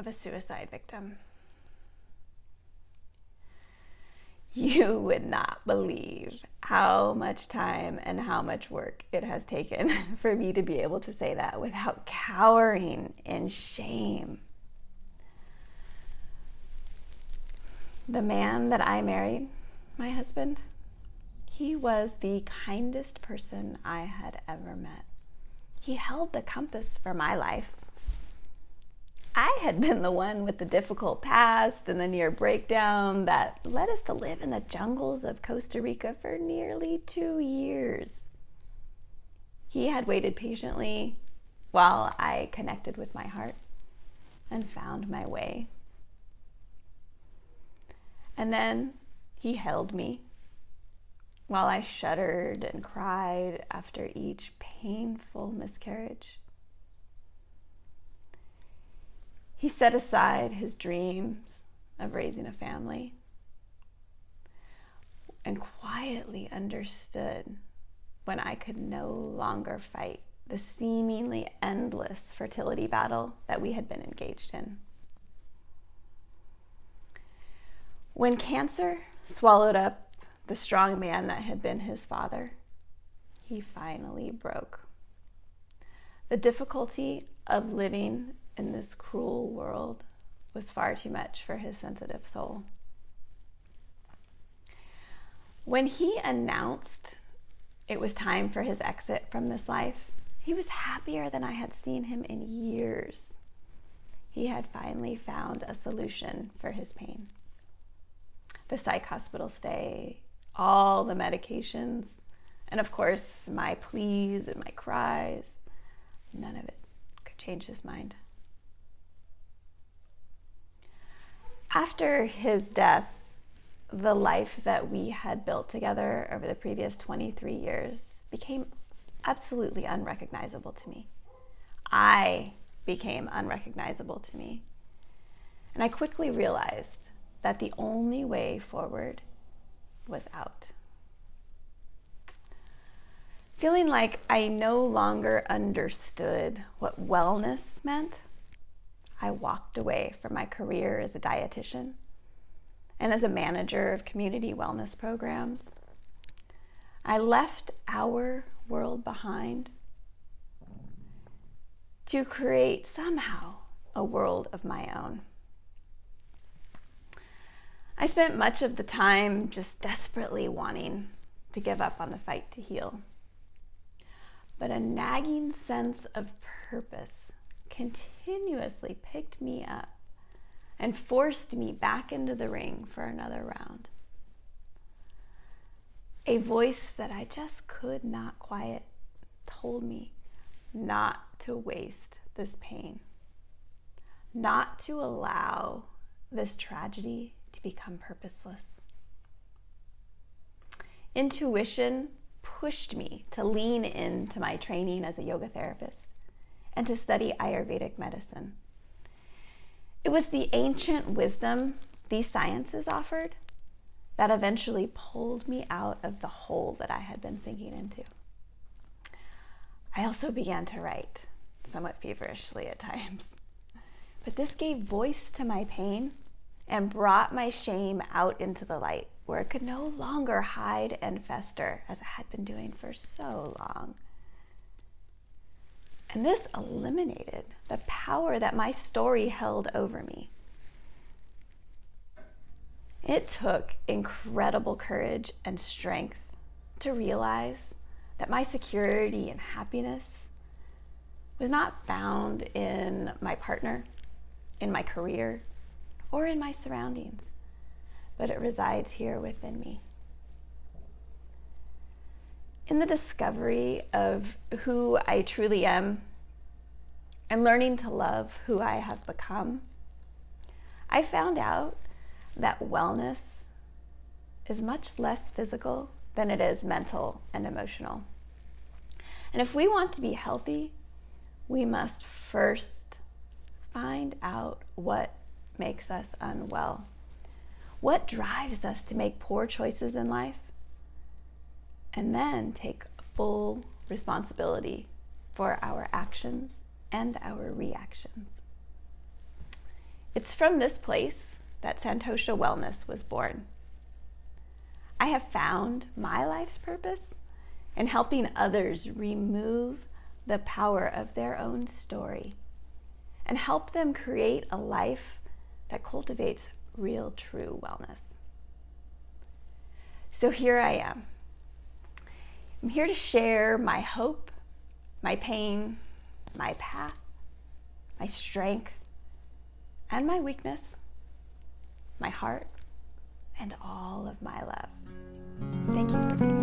of a suicide victim. You would not believe how much time and how much work it has taken for me to be able to say that without cowering in shame. The man that I married, my husband, he was the kindest person I had ever met. He held the compass for my life. I had been the one with the difficult past and the near breakdown that led us to live in the jungles of Costa Rica for nearly 2 years. He had waited patiently while I connected with my heart and found my way. And then he held me while I shuddered and cried after each painful miscarriage. He set aside his dreams of raising a family and quietly understood when I could no longer fight the seemingly endless fertility battle that we had been engaged in. When cancer swallowed up the strong man that had been his father, he finally broke. The difficulty of living in this cruel world was far too much for his sensitive soul. When he announced it was time for his exit from this life, he was happier than I had seen him in years. He had finally found a solution for his pain. The psych hospital stay, all the medications, and of course my pleas and my cries, none of it could change his mind. After his death, the life that we had built together over the previous 23 years became absolutely unrecognizable to me. I became unrecognizable to me. And I quickly realized that the only way forward was out. Feeling like I no longer understood what wellness meant, I walked away from my career as a dietitian and as a manager of community wellness programs. I left our world behind to create somehow a world of my own. I spent much of the time just desperately wanting to give up on the fight to heal. But a nagging sense of purpose continuously picked me up and forced me back into the ring for another round. A voice that I just could not quiet told me not to waste this pain, not to allow this tragedy to become purposeless. Intuition pushed me to lean into my training as a yoga therapist and to study Ayurvedic medicine. It was the ancient wisdom these sciences offered that eventually pulled me out of the hole that I had been sinking into. I also began to write, somewhat feverishly at times. But this gave voice to my pain and brought my shame out into the light, where it could no longer hide and fester as it had been doing for so long. And this eliminated the power that my story held over me. It took incredible courage and strength to realize that my security and happiness was not found in my partner, in my career, or in my surroundings, but it resides here within me. In the discovery of who I truly am and learning to love who I have become, I found out that wellness is much less physical than it is mental and emotional. And if we want to be healthy, we must first find out what makes us unwell. What drives us to make poor choices in life? And then take full responsibility for our actions and our reactions. It's from this place that Santosha Wellness was born. I have found my life's purpose in helping others remove the power of their own story and help them create a life that cultivates real, true wellness. So here I am. I'm here to share my hope, my pain, my path, my strength, and my weakness, my heart, and all of my love. Thank you for being